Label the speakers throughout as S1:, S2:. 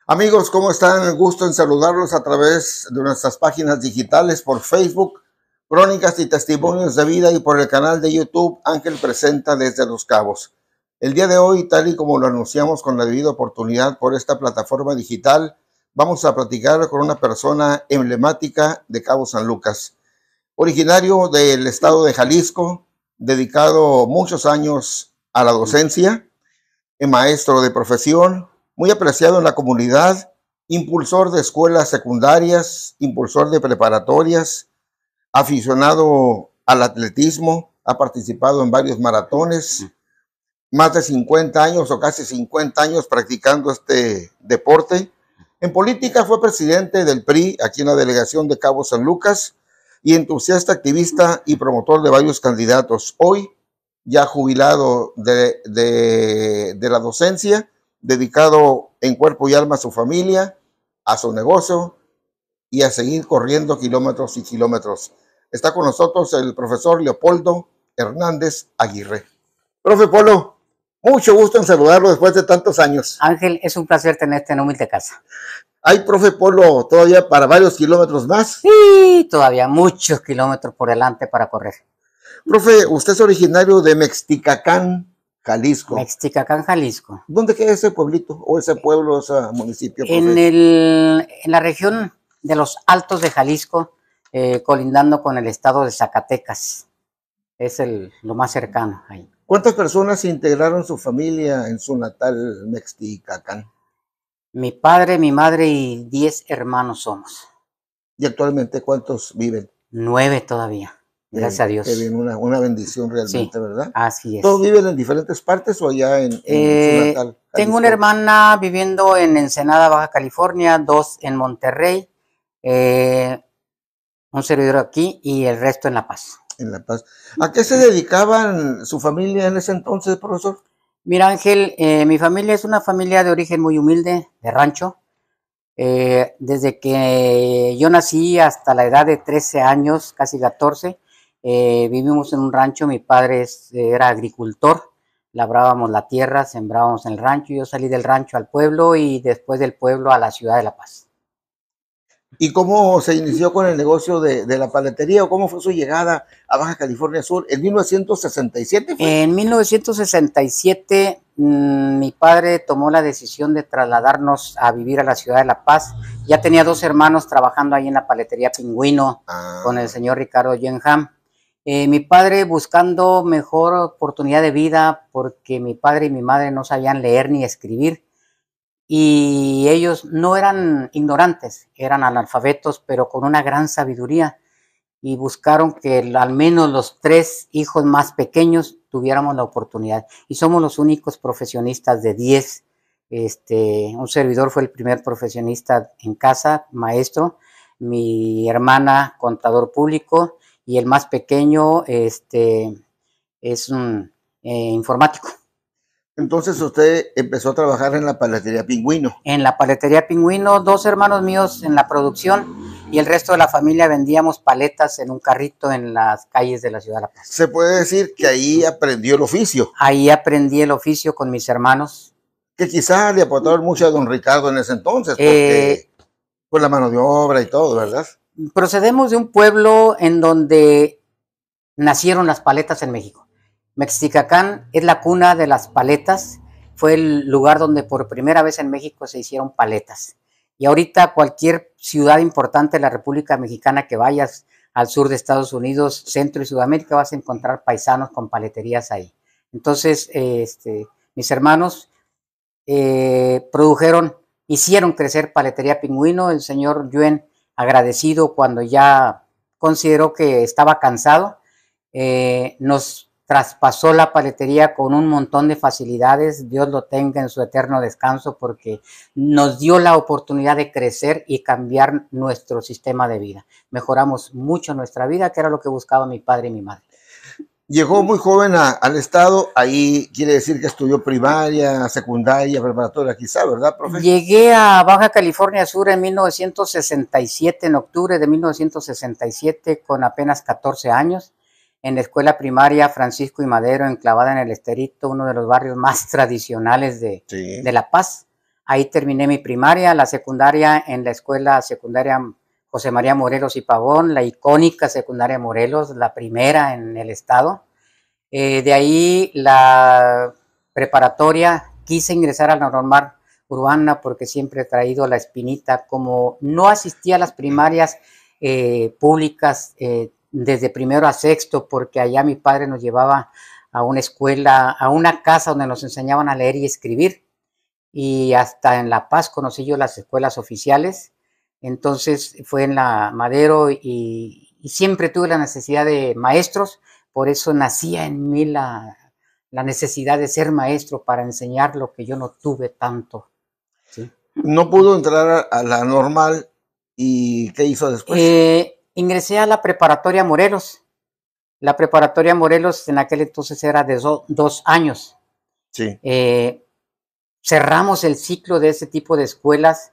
S1: Amigos, ¿cómo están? Gusto en saludarlos a través de nuestras páginas digitales por Facebook, Crónicas y Testimonios de Vida, y por el canal de YouTube Ángel Presenta desde Los Cabos. El día de hoy, tal y como lo anunciamos con la debida oportunidad por esta plataforma digital, vamos a platicar con una persona emblemática de Cabo San Lucas. Originario del estado de Jalisco, dedicado muchos años a la docencia, maestro de profesión, muy apreciado en la comunidad, impulsor de escuelas secundarias, impulsor de preparatorias, aficionado al atletismo, ha participado en varios maratones, más de 50 años o casi 50 años practicando este deporte. En política fue presidente del PRI aquí en la delegación de Cabo San Lucas y entusiasta activista y promotor de varios candidatos. Hoy ya jubilado de la docencia, dedicado en cuerpo y alma a su familia, a su negocio y a seguir corriendo kilómetros y kilómetros. Está con nosotros el profesor Leopoldo Hernández Aguirre. Profe Polo, mucho gusto en saludarlo después de tantos años.
S2: Ángel, es un placer tenerte en humilde casa.
S1: ¿Hay, profe Polo, todavía para varios kilómetros más?
S2: Sí, todavía muchos kilómetros por delante para correr.
S1: Profe, usted es originario de Mexticacán, Jalisco.
S2: Mexticacán, Jalisco.
S1: ¿Dónde queda ese pueblito o ese pueblo, ese municipio?
S2: En la región de los Altos de Jalisco, colindando con el estado de Zacatecas. Es lo más cercano ahí.
S1: ¿Cuántas personas integraron su familia en su natal Mexticacán?
S2: Mi padre, mi madre y 10 hermanos somos.
S1: ¿Y actualmente cuántos viven?
S2: 9 todavía. Gracias a Dios.
S1: Que bien, una bendición realmente, sí, ¿verdad?
S2: Así es.
S1: ¿Todos viven en diferentes partes o allá en su natal? Jalisco?
S2: Tengo una hermana viviendo en Ensenada, Baja California, 2 en Monterrey, un servidor aquí y el resto en La Paz.
S1: En La Paz. ¿A qué se dedicaban su familia en ese entonces, profesor?
S2: Mira, Ángel, mi familia es una familia de origen muy humilde, de rancho. Desde que yo nací hasta la edad de 13 años, casi 14, vivimos en un rancho. Mi padre era agricultor, labrábamos la tierra, sembrábamos en el rancho. Yo salí del rancho al pueblo y después del pueblo a la ciudad de La Paz.
S1: ¿Y cómo se inició con el negocio de la paletería o cómo fue su llegada a Baja California Sur? ¿En 1967 fue?
S2: En 1967 mi padre tomó la decisión de trasladarnos a vivir a la ciudad de La Paz. Ya tenía 2 hermanos trabajando ahí en la paletería Pingüino con el señor Ricardo Yenham. Mi padre buscando mejor oportunidad de vida porque mi padre y mi madre no sabían leer ni escribir. Y ellos no eran ignorantes, eran analfabetos, pero con una gran sabiduría. Y buscaron que al menos los 3 hijos más pequeños tuviéramos la oportunidad. Y somos los únicos profesionistas de 10. Un servidor fue el primer profesionista en casa, maestro. Mi hermana, contador público. Y el más pequeño es un informático.
S1: Entonces usted empezó a trabajar en la paletería Pingüino.
S2: En la paletería Pingüino, 2 hermanos míos en la producción y el resto de la familia vendíamos paletas en un carrito en las calles de la ciudad de La Paz.
S1: Se puede decir que ahí aprendió el oficio.
S2: Ahí aprendí el oficio con mis hermanos.
S1: Que quizás le aportaron mucho a don Ricardo en ese entonces, porque con la mano de obra y todo, ¿verdad?
S2: Procedemos de un pueblo en donde nacieron las paletas en México. Mexticacán es la cuna de las paletas, fue el lugar donde por primera vez en México se hicieron paletas. Y ahorita cualquier ciudad importante de la República Mexicana que vayas al sur de Estados Unidos, Centro y Sudamérica, vas a encontrar paisanos con paleterías ahí. Entonces, mis hermanos hicieron crecer Paletería Pingüino. El señor Yuen, agradecido cuando ya consideró que estaba cansado, nos traspasó la paletería con un montón de facilidades. Dios lo tenga en su eterno descanso, porque nos dio la oportunidad de crecer y cambiar nuestro sistema de vida. Mejoramos mucho nuestra vida, que era lo que buscaba mi padre y mi madre.
S1: Llegó muy joven al estado, ahí quiere decir que estudió primaria, secundaria, preparatoria, quizá, ¿verdad, profe?
S2: Llegué a Baja California Sur en 1967, en octubre de 1967, con apenas 14 años. En la escuela primaria Francisco y Madero, enclavada en el Esterito, uno de los barrios más tradicionales de La Paz. Ahí terminé mi primaria, la secundaria en la escuela secundaria José María Morelos y Pavón, la icónica secundaria Morelos, la primera en el estado. De ahí la preparatoria, quise ingresar a la normal urbana porque siempre he traído la espinita, como no asistía a las primarias públicas desde primero a sexto, porque allá mi padre nos llevaba a una escuela, a una casa donde nos enseñaban a leer y escribir, y hasta en La Paz conocí yo las escuelas oficiales. Entonces fue en la Madero y siempre tuve la necesidad de maestros, por eso nacía en mí la necesidad de ser maestro para enseñar lo que yo no tuve tanto. ¿Sí?
S1: No pudo entrar a la normal, ¿y qué hizo después?
S2: Ingresé a la preparatoria Morelos. La preparatoria Morelos en aquel entonces era de 2 años.
S1: Sí.
S2: Cerramos el ciclo de ese tipo de escuelas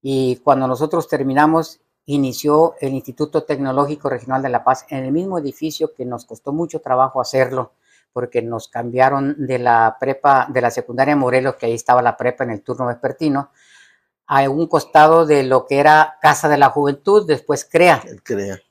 S2: y cuando nosotros terminamos, inició el Instituto Tecnológico Regional de La Paz en el mismo edificio, que nos costó mucho trabajo hacerlo porque nos cambiaron de la prepa, de la secundaria Morelos, que ahí estaba la prepa en el turno vespertino, a un costado de lo que era Casa de la Juventud, después CREA.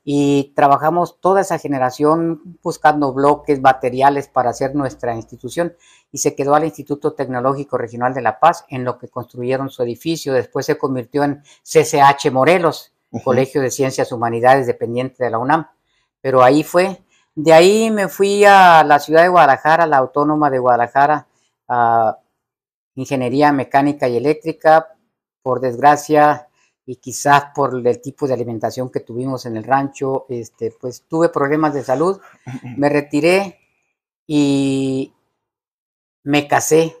S2: Y trabajamos toda esa generación buscando bloques, materiales para hacer nuestra institución, y se quedó al Instituto Tecnológico Regional de La Paz, en lo que construyeron su edificio. Después se convirtió en CCH Morelos, Colegio de Ciencias Humanidades, dependiente de la UNAM. Pero ahí fue. De ahí me fui a la ciudad de Guadalajara, la Autónoma de Guadalajara, a Ingeniería Mecánica y Eléctrica. Por desgracia, y quizás por el tipo de alimentación que tuvimos en el rancho, pues tuve problemas de salud, me retiré y me casé.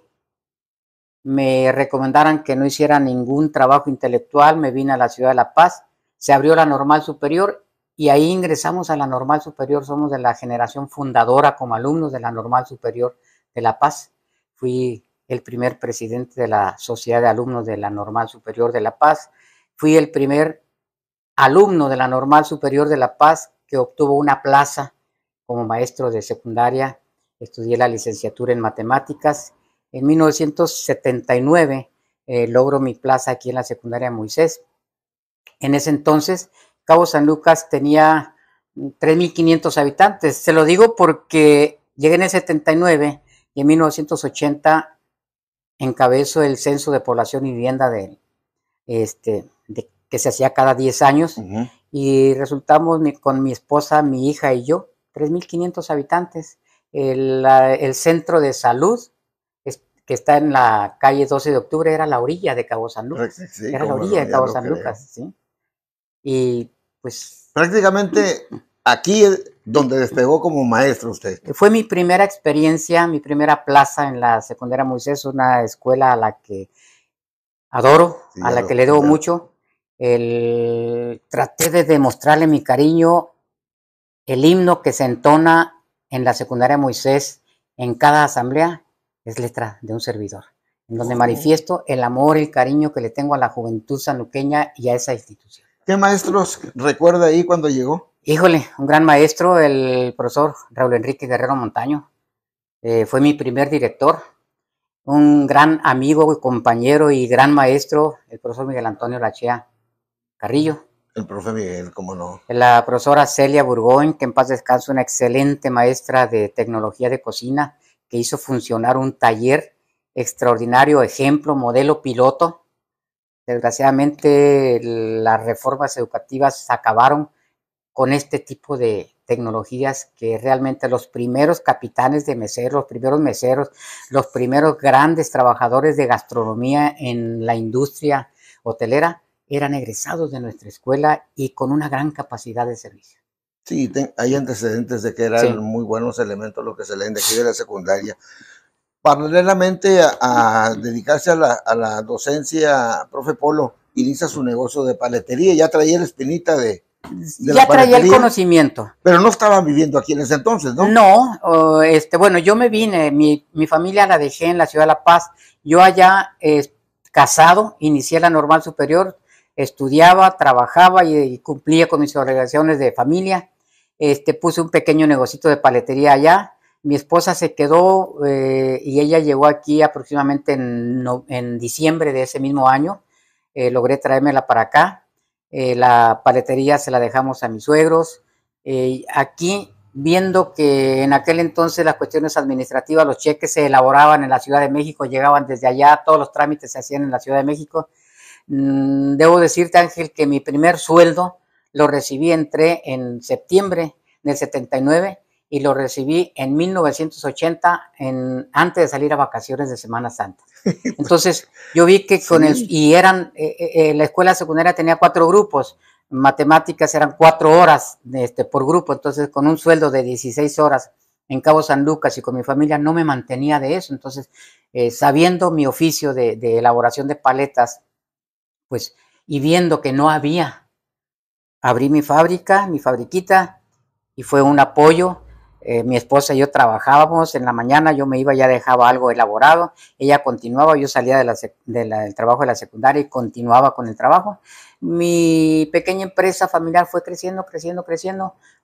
S2: Me recomendaron que no hiciera ningún trabajo intelectual, me vine a la ciudad de La Paz, se abrió la Normal Superior y ahí ingresamos a la Normal Superior. Somos de la generación fundadora como alumnos de la Normal Superior de La Paz. Fui el primer presidente de la Sociedad de Alumnos de la Normal Superior de La Paz. Fui el primer alumno de la Normal Superior de La Paz que obtuvo una plaza como maestro de secundaria. Estudié la licenciatura en matemáticas. En 1979 logro mi plaza aquí en la secundaria Moisés. En ese entonces, Cabo San Lucas tenía 3,500 habitantes. Se lo digo porque llegué en el 79 y en 1980 encabezó el censo de población y vivienda que se hacía cada 10 años, y resultamos con mi esposa, mi hija y yo, 3,500 habitantes. El centro de salud que está en la calle 12 de octubre era la orilla de Cabo San Lucas. Sí, era la orilla de Cabo San Lucas, ¿sí? Y pues
S1: prácticamente aquí es donde despegó como maestro usted.
S2: Fue mi primera experiencia, mi primera plaza en la secundaria Moisés, una escuela a la que adoro, sí, a la que le debo mucho. Traté de demostrarle mi cariño. El himno que se entona en la secundaria Moisés en cada asamblea es letra de un servidor, en donde manifiesto el amor y el cariño que le tengo a la juventud sanluqueña y a esa institución.
S1: ¿Qué maestros recuerda ahí cuando llegó?
S2: Híjole, un gran maestro, el profesor Raúl Enrique Guerrero Montaño. Fue mi primer director. Un gran amigo, compañero y gran maestro, el profesor Miguel Antonio Lachea Carrillo.
S1: El profe Miguel, cómo no.
S2: La profesora Celia Burgoyne, que en paz descanse, una excelente maestra de tecnología de cocina, que hizo funcionar un taller extraordinario, ejemplo, modelo piloto. Desgraciadamente, las reformas educativas acabaron con este tipo de tecnologías, que realmente los primeros capitanes de meseros, los primeros meseros, los primeros grandes trabajadores de gastronomía en la industria hotelera eran egresados de nuestra escuela y con una gran capacidad de servicio.
S1: Sí, hay antecedentes de que eran muy buenos elementos los que se leen de aquí de la secundaria. Paralelamente a dedicarse a la docencia, profe Polo inicia su negocio de paletería. Ya traía la espinita de
S2: ya traía el conocimiento.
S1: Pero no estaban viviendo aquí en ese entonces, ¿no?
S2: No, bueno, yo me vine, mi familia la dejé en la ciudad de La Paz. Yo allá, casado, inicié la Normal Superior, estudiaba, trabajaba y cumplía con mis obligaciones de familia. Puse un pequeño negocito de paletería allá. Mi esposa se quedó y ella llegó aquí aproximadamente en diciembre de ese mismo año. Logré traérmela para acá. La paletería se la dejamos a mis suegros. Aquí, viendo que en aquel entonces las cuestiones administrativas, los cheques se elaboraban en la Ciudad de México, llegaban desde allá, todos los trámites se hacían en la Ciudad de México. Debo decirte, Ángel, que mi primer sueldo lo recibí, entré en septiembre del 79 y lo recibí en 1980, antes de salir a vacaciones de Semana Santa. Entonces, yo vi que con la escuela secundaria tenía 4 grupos, matemáticas eran 4 horas por grupo, entonces con un sueldo de 16 horas en Cabo San Lucas y con mi familia no me mantenía de eso. Entonces, sabiendo mi oficio de elaboración de paletas, pues, y viendo que no había, abrí mi fabriquita, y fue un apoyo. Mi esposa y yo trabajábamos en la mañana, yo me iba, ya dejaba algo elaborado, ella continuaba, yo salía del trabajo de la secundaria y continuaba con el trabajo. Mi pequeña empresa familiar fue creciendo,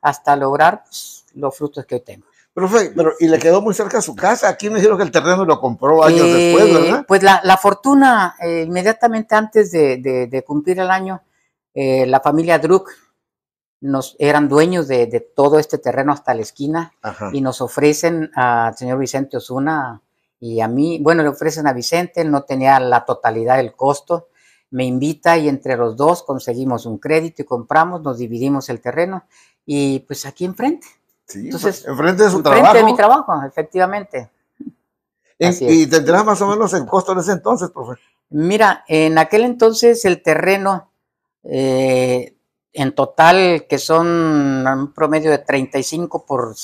S2: hasta lograr, pues, los frutos que hoy tengo.
S1: Pero y le quedó muy cerca a su casa. Aquí me dijeron que el terreno lo compró años después, ¿verdad?
S2: Pues la fortuna, inmediatamente antes de cumplir el año, la familia Druk eran dueños de todo este terreno hasta la esquina. Ajá. Y nos ofrecen al señor Vicente Osuna y a mí, bueno, le ofrecen a Vicente, él no tenía la totalidad del costo, me invita y entre los dos conseguimos un crédito y compramos, nos dividimos el terreno y pues aquí enfrente.
S1: Sí, entonces, enfrente de su trabajo. Enfrente
S2: de mi trabajo, efectivamente.
S1: ¿Y tendrás más o menos el costo en ese entonces, profe?
S2: Mira, en aquel entonces el terreno, en total, que son un promedio de 35 por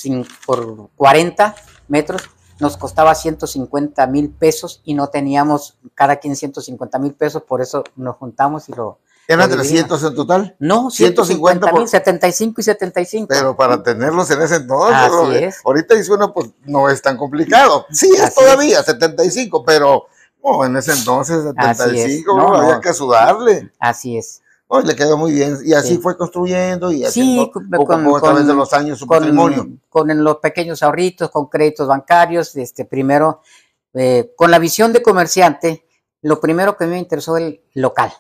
S2: 40 metros, nos costaba 150,000 pesos y no teníamos cada quien 150,000 pesos, por eso nos juntamos y lo...
S1: ¿Eran 300 en total?
S2: No, 150,000, 75 y 75.
S1: Pero para tenerlos en ese entonces,
S2: así es.
S1: Ahorita dice uno, pues no es tan complicado. Sí, es todavía 75, pero no, en ese entonces 75, no, había que sudarle.
S2: Así es.
S1: Oh, le quedó muy bien, y así fue construyendo y haciendo poco a poco a través de los años su patrimonio.
S2: Con los pequeños ahorritos, con créditos bancarios, primero, con la visión de comerciante, lo primero que me interesó el local.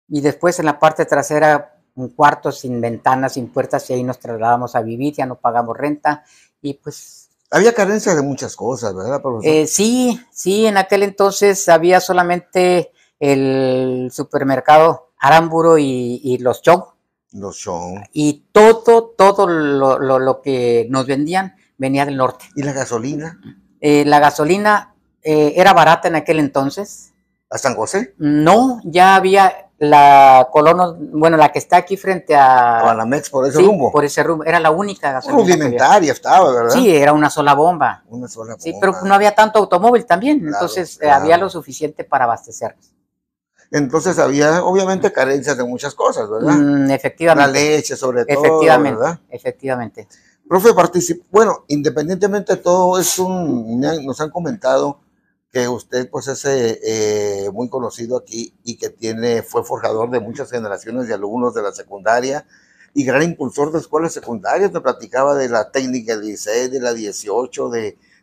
S2: Y después en la parte trasera, un cuarto sin ventanas, sin puertas, y ahí nos trasladamos a vivir, ya no pagamos renta, y pues...
S1: Había carencia de muchas cosas, ¿verdad, profesor?
S2: Sí, en aquel entonces había solamente el supermercado Aramburo y los Show.
S1: Los Show.
S2: Y todo lo que nos vendían venía del norte.
S1: ¿Y la gasolina?
S2: La gasolina era barata en aquel entonces.
S1: ¿A San José?
S2: No, ya había la Colono, bueno, la que está aquí frente a...
S1: Banamex, por ese rumbo.
S2: Por ese rumbo, era la única gasolina.
S1: Rudimentaria estaba, ¿verdad?
S2: Sí, era una sola bomba.
S1: Una sola bomba.
S2: Sí, pero no había tanto automóvil también, claro, entonces había lo suficiente para abastecernos.
S1: Entonces había, obviamente, carencias de muchas cosas, ¿verdad?
S2: Efectivamente.
S1: La leche, sobre todo,
S2: efectivamente,
S1: ¿verdad?
S2: Efectivamente.
S1: Profe, bueno, independientemente de todo, nos han comentado que usted pues es muy conocido aquí y que fue forjador de muchas generaciones de alumnos de la secundaria y gran impulsor de escuelas secundarias. Me platicaba de la técnica 16, de la 18,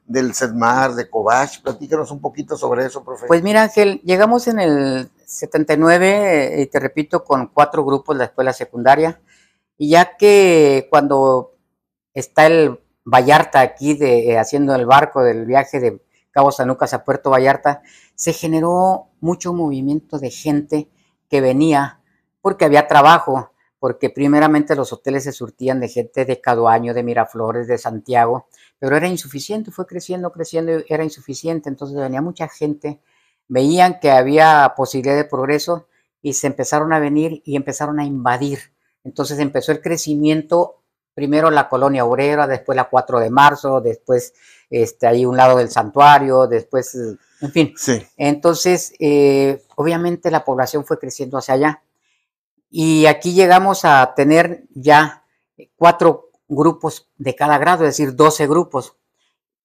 S1: del CEDMAR, de Cobach. Platícanos un poquito sobre eso, profe.
S2: Pues mira, Ángel, llegamos en el 79, y te repito, con 4 grupos de la escuela secundaria, y ya que cuando está el Vallarta aquí haciendo el barco del viaje de Cabo San Lucas a Puerto Vallarta, se generó mucho movimiento de gente que venía porque había trabajo, porque primeramente los hoteles se surtían de gente de Caduaño, de Miraflores, de Santiago, pero era insuficiente, fue creciendo, era insuficiente, entonces venía mucha gente, veían que había posibilidad de progreso y se empezaron a venir y empezaron a invadir. Entonces empezó el crecimiento, primero la Colonia Obrera, después la 4 de Marzo, después ahí un lado del Santuario, después, en fin.
S1: Sí.
S2: Entonces, obviamente la población fue creciendo hacia allá. Y aquí llegamos a tener ya 4 grupos de cada grado, es decir, 12 grupos,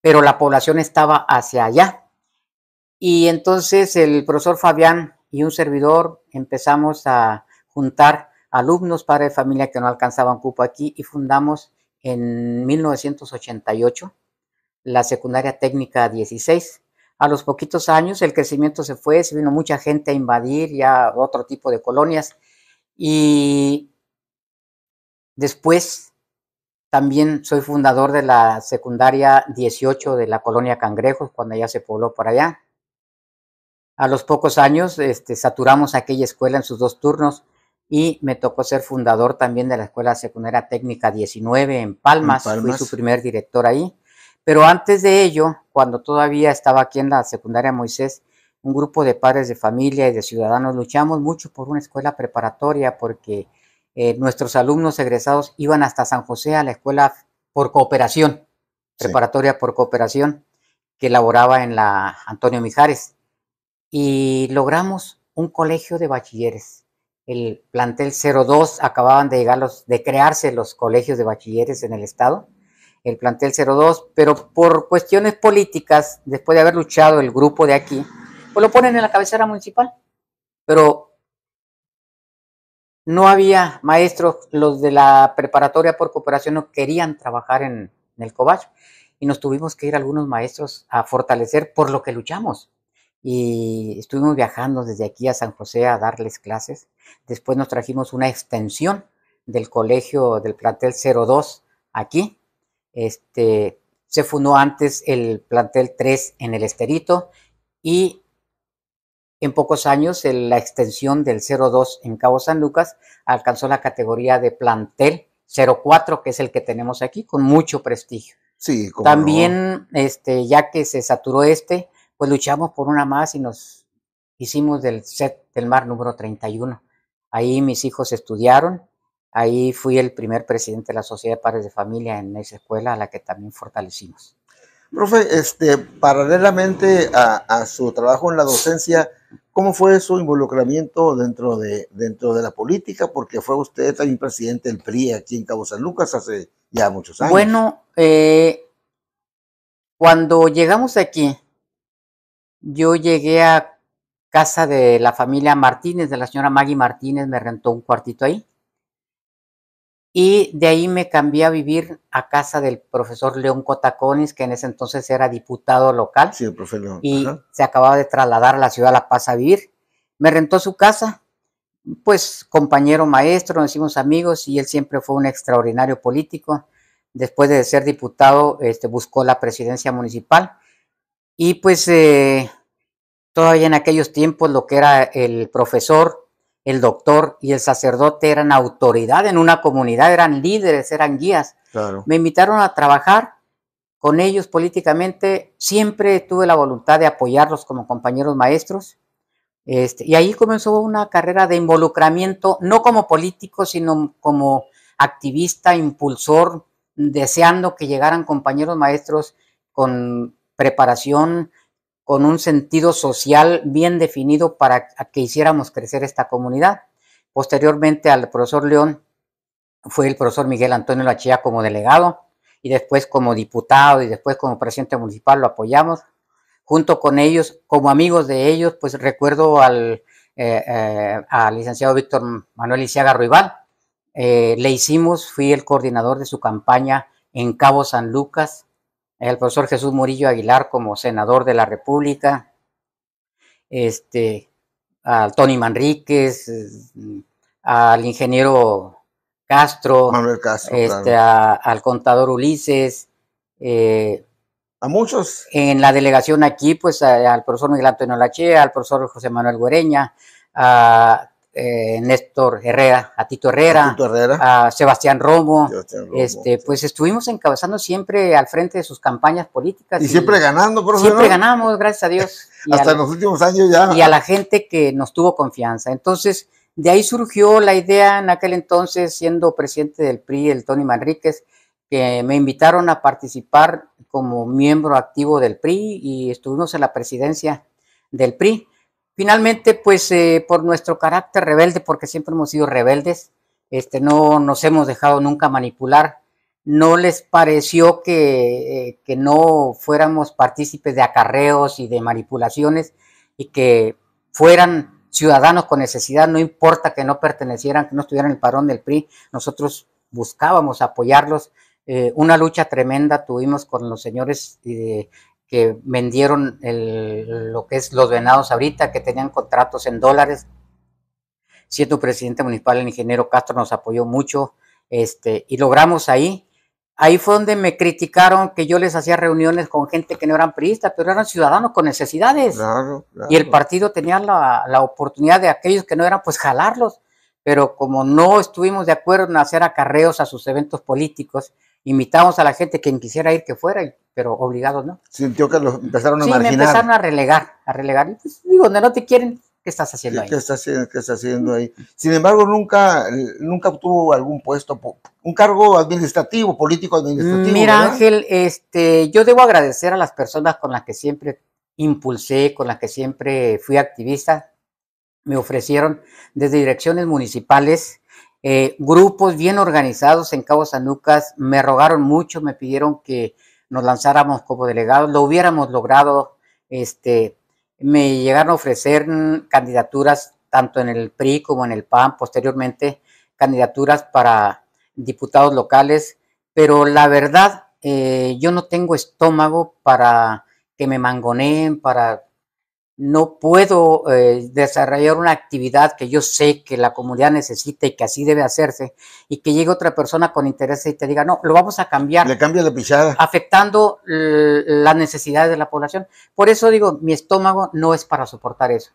S2: pero la población estaba hacia allá. Y entonces el profesor Fabián y un servidor empezamos a juntar alumnos, padres de familia que no alcanzaban cupo aquí, y fundamos en 1988 la secundaria técnica 16. A los poquitos años el crecimiento se fue, se vino mucha gente a invadir ya otro tipo de colonias, y después también soy fundador de la secundaria 18 de la colonia Cangrejos, cuando ya se pobló por allá. A los pocos años saturamos aquella escuela en sus 2 turnos, y me tocó ser fundador también de la Escuela Secundaria Técnica 19 en Palmas. Fui su primer director ahí. Pero antes de ello, cuando todavía estaba aquí en la secundaria Moisés, un grupo de padres de familia y de ciudadanos luchamos mucho por una escuela preparatoria, porque nuestros alumnos egresados iban hasta San José a la escuela por cooperación, preparatoria por cooperación, que laboraba en la Antonio Mijares. Y logramos un colegio de bachilleres. El plantel 02, acababan de llegar de crearse los colegios de bachilleres en el estado, el plantel 02, pero por cuestiones políticas, después de haber luchado el grupo de aquí, pues lo ponen en la cabecera municipal, pero no había maestros. Los de la preparatoria por cooperación no querían trabajar en el Cobach, y nos tuvimos que ir algunos maestros a fortalecer por lo que luchamos. Y estuvimos viajando desde aquí a San José a darles clases. Después nos trajimos una extensión del colegio del plantel 02 aquí. Se fundó antes el plantel 3 en el Esterito, y en pocos años la extensión del 02 en Cabo San Lucas alcanzó la categoría de plantel 04, que es el que tenemos aquí, con mucho prestigio.
S1: Sí, ¿cómo
S2: también, no? Ya que se saturó pues luchamos por una más y nos hicimos del SET del Mar número 31. Ahí mis hijos estudiaron, ahí fui el primer presidente de la Sociedad de Padres de Familia en esa escuela, a la que también fortalecimos.
S1: Profe, paralelamente a su trabajo en la docencia, ¿cómo fue su involucramiento dentro de la política? Porque fue usted también presidente del PRI aquí en Cabo San Lucas hace ya muchos años.
S2: Bueno, cuando llegamos aquí, yo llegué a casa de la familia Martínez, de la señora Maggie Martínez, me rentó un cuartito ahí. Y de ahí me cambié a vivir a casa del profesor León Cotaconis, que en ese entonces era diputado local.
S1: Sí, el profesor León.
S2: Y se acababa de trasladar a la ciudad de La Paz a vivir. Me rentó su casa, pues compañero maestro, nos hicimos amigos, y él siempre fue un extraordinario político. Después de ser diputado, buscó la presidencia municipal. Y pues todavía en aquellos tiempos lo que era el profesor, el doctor y el sacerdote eran autoridad en una comunidad, eran líderes, eran guías.
S1: Claro.
S2: Me invitaron a trabajar con ellos políticamente. Siempre tuve la voluntad de apoyarlos como compañeros maestros. Y ahí comenzó una carrera de involucramiento, no como político, sino como activista, impulsor, deseando que llegaran compañeros maestros con preparación, con un sentido social bien definido para que hiciéramos crecer esta comunidad. Posteriormente al profesor León fue el profesor Miguel Antonio Lachea como delegado, y después como diputado, y después como presidente municipal lo apoyamos. Junto con ellos, como amigos de ellos, pues recuerdo al licenciado Víctor Manuel Lisiaga Ruibal. Fui el coordinador de su campaña en Cabo San Lucas. El profesor Jesús Murillo Aguilar como senador de la República, al Tony Manríquez, al ingeniero Castro,
S1: Manuel Castro, claro.
S2: al contador Ulises,
S1: a muchos.
S2: En la delegación aquí, pues al profesor Miguel Antonio Lachea, al profesor José Manuel Güereña, a Néstor Herrera, a Tito Herrera, a Sebastián Romo. Pues estuvimos encabezando siempre al frente de sus campañas políticas.
S1: Y siempre ganando, profesor.
S2: Siempre ganamos, gracias a Dios.
S1: Hasta en los últimos años ya.
S2: Y a la gente que nos tuvo confianza. Entonces, de ahí surgió la idea en aquel entonces, siendo presidente del PRI, el Tony Manríquez, que me invitaron a participar como miembro activo del PRI, y estuvimos en la presidencia del PRI. Finalmente, pues por nuestro carácter rebelde, porque siempre hemos sido rebeldes, no nos hemos dejado nunca manipular, no les pareció que no fuéramos partícipes de acarreos y de manipulaciones, y que fueran ciudadanos con necesidad, no importa que no pertenecieran, que no estuvieran en el padrón del PRI, nosotros buscábamos apoyarlos. Una lucha tremenda tuvimos con los señores que vendieron lo que es los venados ahorita, que tenían contratos en dólares. Siendo presidente municipal, el ingeniero Castro nos apoyó mucho, y logramos ahí. Ahí fue donde me criticaron que yo les hacía reuniones con gente que no eran priistas, pero eran ciudadanos con necesidades.
S1: Claro, claro.
S2: Y el partido tenía la oportunidad de aquellos que no eran, pues jalarlos. Pero como no estuvimos de acuerdo en hacer acarreos a sus eventos políticos, invitamos a la gente quien quisiera ir que fuera, pero obligados no.
S1: Sintió que los empezaron a marginar.
S2: Sí, me empezaron a relegar. Y pues, digo, donde no te quieren, ¿qué estás haciendo ahí?
S1: ¿Qué está haciendo ahí? Sin embargo, nunca obtuvo algún puesto, un cargo administrativo, político administrativo.
S2: Mira,
S1: ¿verdad?
S2: Ángel, yo debo agradecer a las personas con las que siempre impulsé, con las que siempre fui activista. Me ofrecieron desde direcciones municipales, grupos bien organizados en Cabo San Lucas, me rogaron mucho, me pidieron que nos lanzáramos como delegados, lo hubiéramos logrado, me llegaron a ofrecer candidaturas tanto en el PRI como en el PAN, posteriormente candidaturas para diputados locales, pero la verdad, yo no tengo estómago para que me mangoneen, no puedo desarrollar una actividad que yo sé que la comunidad necesita y que así debe hacerse, y que llegue otra persona con interés y te diga, no, lo vamos a cambiar.
S1: Le cambia la pichada.
S2: Afectando las necesidades de la población. Por eso digo, mi estómago no es para soportar eso.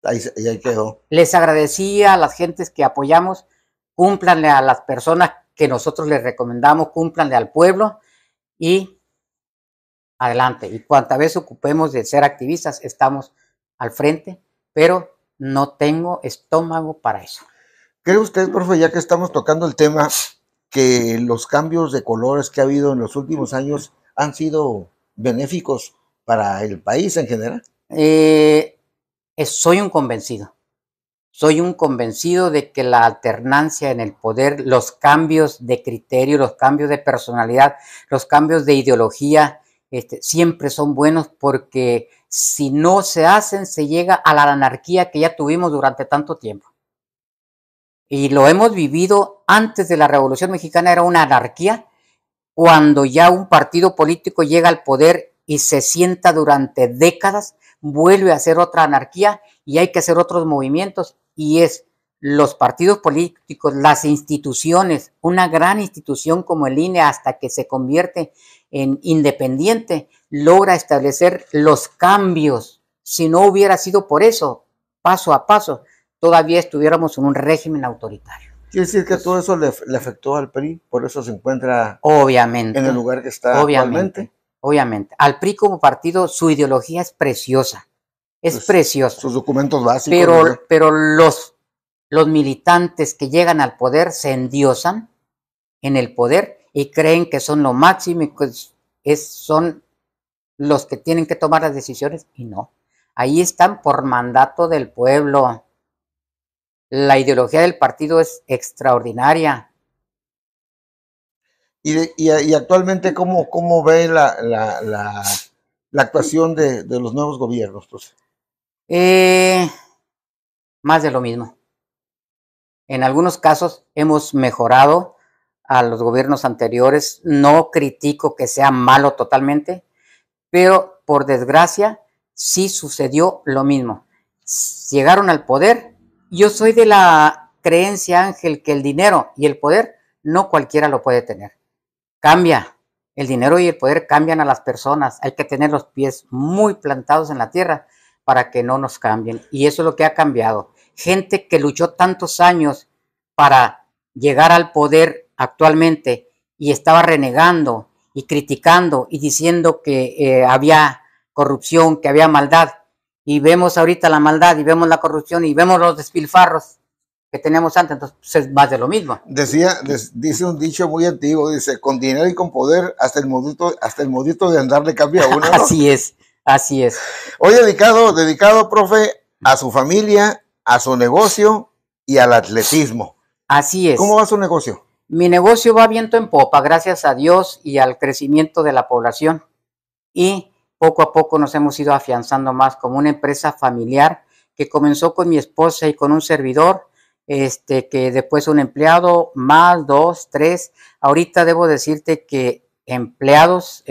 S1: Ahí quedó.
S2: Les agradecía a las gentes que apoyamos, cúmplanle a las personas que nosotros les recomendamos, cúmplanle al pueblo y adelante. Y cuanta vez ocupemos de ser activistas, estamos al frente, pero no tengo estómago para eso.
S1: ¿Cree usted, profe, ya que estamos tocando el tema, que los cambios de colores que ha habido en los últimos años han sido benéficos para el país en general?
S2: Soy un convencido. Soy un convencido de que la alternancia en el poder, los cambios de criterio, los cambios de personalidad, los cambios de ideología, siempre son buenos, porque si no se hacen, se llega a la anarquía que ya tuvimos durante tanto tiempo. Y lo hemos vivido antes de la Revolución Mexicana, era una anarquía. Cuando ya un partido político llega al poder y se sienta durante décadas, vuelve a ser otra anarquía y hay que hacer otros movimientos. Y es los partidos políticos, las instituciones, una gran institución como el INE, hasta que se convierte en independiente, logra establecer los cambios. Si no hubiera sido por eso, paso a paso, todavía estuviéramos en un régimen autoritario.
S1: Quiere decir que todo eso le afectó al PRI, por eso se encuentra
S2: obviamente
S1: en el lugar que está actualmente.
S2: Obviamente. Al PRI como partido, su ideología es preciosa. Es preciosa.
S1: Sus documentos básicos.
S2: Pero los militantes que llegan al poder se endiosan en el poder y creen que son lo máximo y que son los que tienen que tomar las decisiones, y no. Ahí están por mandato del pueblo. La ideología del partido es extraordinaria.
S1: Y actualmente, ¿cómo ve la actuación de los nuevos gobiernos? Pues?
S2: Más de lo mismo. En algunos casos hemos mejorado a los gobiernos anteriores. No critico que sea malo totalmente, pero por desgracia sí sucedió lo mismo. Llegaron al poder. Yo soy de la creencia, Ángel, que el dinero y el poder no cualquiera lo puede tener. Cambia. El dinero y el poder cambian a las personas. Hay que tener los pies muy plantados en la tierra para que no nos cambien. Y eso es lo que ha cambiado. Gente que luchó tantos años para llegar al poder actualmente y estaba renegando y criticando y diciendo que había corrupción, que había maldad. Y vemos ahorita la maldad y vemos la corrupción y vemos los despilfarros que teníamos antes, entonces pues, es más de lo mismo.
S1: Dice un dicho muy antiguo, dice, con dinero y con poder, hasta el modito de andar le cambia a uno, ¿no?
S2: Así es, así es.
S1: Hoy dedicado, profe, a su familia, a su negocio y al atletismo.
S2: Así es.
S1: ¿Cómo va su negocio?
S2: Mi negocio va viento en popa, gracias a Dios y al crecimiento de la población. Y poco a poco nos hemos ido afianzando más como una empresa familiar que comenzó con mi esposa y con un servidor. que después un empleado, más 2, 3. Ahorita debo decirte que empleados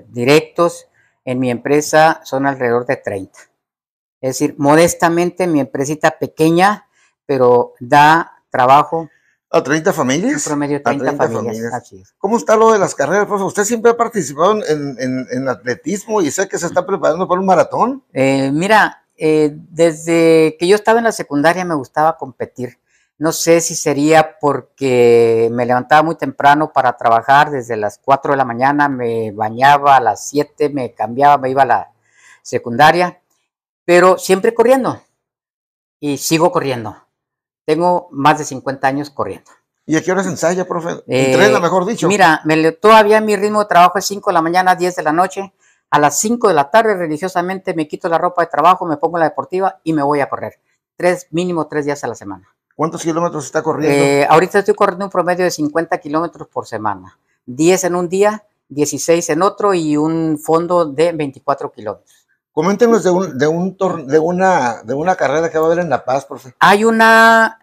S2: directos en mi empresa son alrededor de 30. Es decir, modestamente mi empresita pequeña, pero da trabajo.
S1: ¿A 30 familias?
S2: En promedio 30 familias. Así es.
S1: ¿Cómo está lo de las carreras, profe? ¿Usted siempre ha participado en atletismo y sé que se está preparando para un maratón?
S2: Mira, desde que yo estaba en la secundaria me gustaba competir. No sé si sería porque me levantaba muy temprano para trabajar desde las 4 de la mañana, me bañaba a las 7, me cambiaba, me iba a la secundaria, pero siempre corriendo y sigo corriendo. Tengo más de 50 años corriendo.
S1: ¿Y a qué horas ensaya, profe? Entrena, mejor dicho.
S2: Mira, todavía mi ritmo de trabajo es 5 de la mañana, 10 de la noche. A las 5 de la tarde, religiosamente, me quito la ropa de trabajo, me pongo la deportiva y me voy a correr. Mínimo 3 días a la semana.
S1: ¿Cuántos kilómetros está corriendo?
S2: Ahorita estoy corriendo un promedio de 50 kilómetros por semana. 10 en un día, 16 en otro y un fondo de 24 kilómetros.
S1: Coméntenos de una carrera que va a haber en La Paz, profe.
S2: Hay una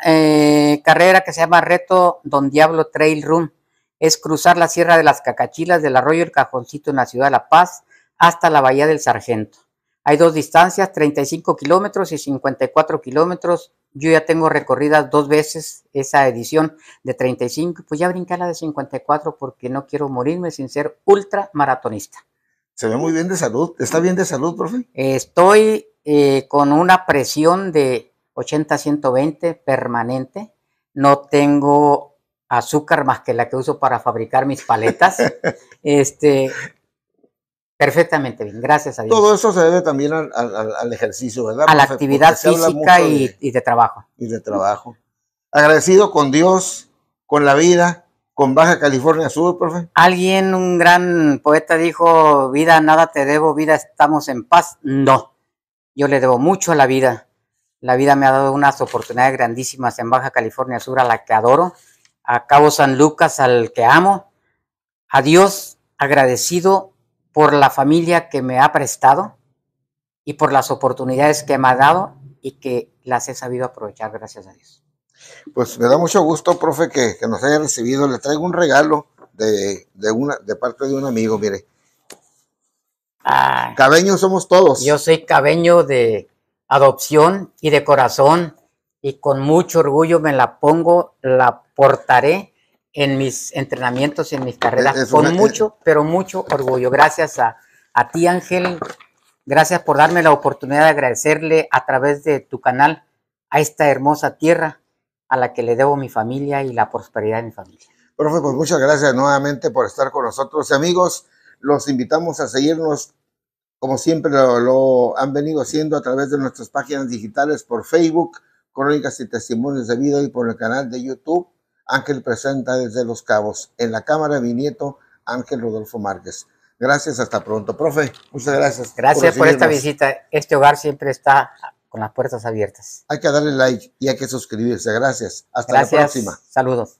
S2: carrera que se llama Reto Don Diablo Trail Run. Es cruzar la Sierra de las Cacachilas del Arroyo El Cajoncito en la ciudad de La Paz hasta la Bahía del Sargento. Hay 2 distancias, 35 kilómetros y 54 kilómetros. Yo ya tengo recorridas 2 veces esa edición de 35, pues ya brinqué a la de 54 porque no quiero morirme sin ser ultramaratonista.
S1: Se ve muy bien de salud. ¿Está bien de salud, profe?
S2: Estoy con una presión de 80-120 permanente. No tengo azúcar más que la que uso para fabricar mis paletas. Perfectamente bien, gracias a Dios.
S1: Todo eso se debe también al ejercicio, ¿verdad?
S2: A la actividad física y de trabajo.
S1: Y de trabajo. Agradecido con Dios, con la vida, con Baja California Sur, profe.
S2: Un gran poeta dijo, vida nada te debo, vida estamos en paz. No, yo le debo mucho a la vida. La vida me ha dado unas oportunidades grandísimas en Baja California Sur, a la que adoro, a Cabo San Lucas, al que amo, a Dios agradecido por la familia que me ha prestado y por las oportunidades que me ha dado y que las he sabido aprovechar, gracias a Dios.
S1: Pues me da mucho gusto, profe, que nos haya recibido. Le traigo un regalo de parte de un amigo, mire. Cabeños somos todos.
S2: Yo soy cabeño de adopción y de corazón, y con mucho orgullo me la pongo, la portaré en mis entrenamientos y en mis carreras, pero mucho orgullo. Gracias a ti, Ángel. Gracias por darme la oportunidad de agradecerle a través de tu canal a esta hermosa tierra a la que le debo mi familia y la prosperidad de mi familia.
S1: Profe, pues muchas gracias nuevamente por estar con nosotros. Y amigos, los invitamos a seguirnos como siempre lo han venido haciendo a través de nuestras páginas digitales por Facebook, Crónicas y Testimonios de Vida, y por el canal de YouTube, Ángel Presenta desde Los Cabos. En la cámara, mi nieto, Ángel Rodolfo Márquez. Gracias, hasta pronto. Profe, muchas gracias.
S2: Gracias por esta visita. Este hogar siempre está con las puertas abiertas.
S1: Hay que darle like y hay que suscribirse. Gracias. Hasta la próxima.
S2: Saludos.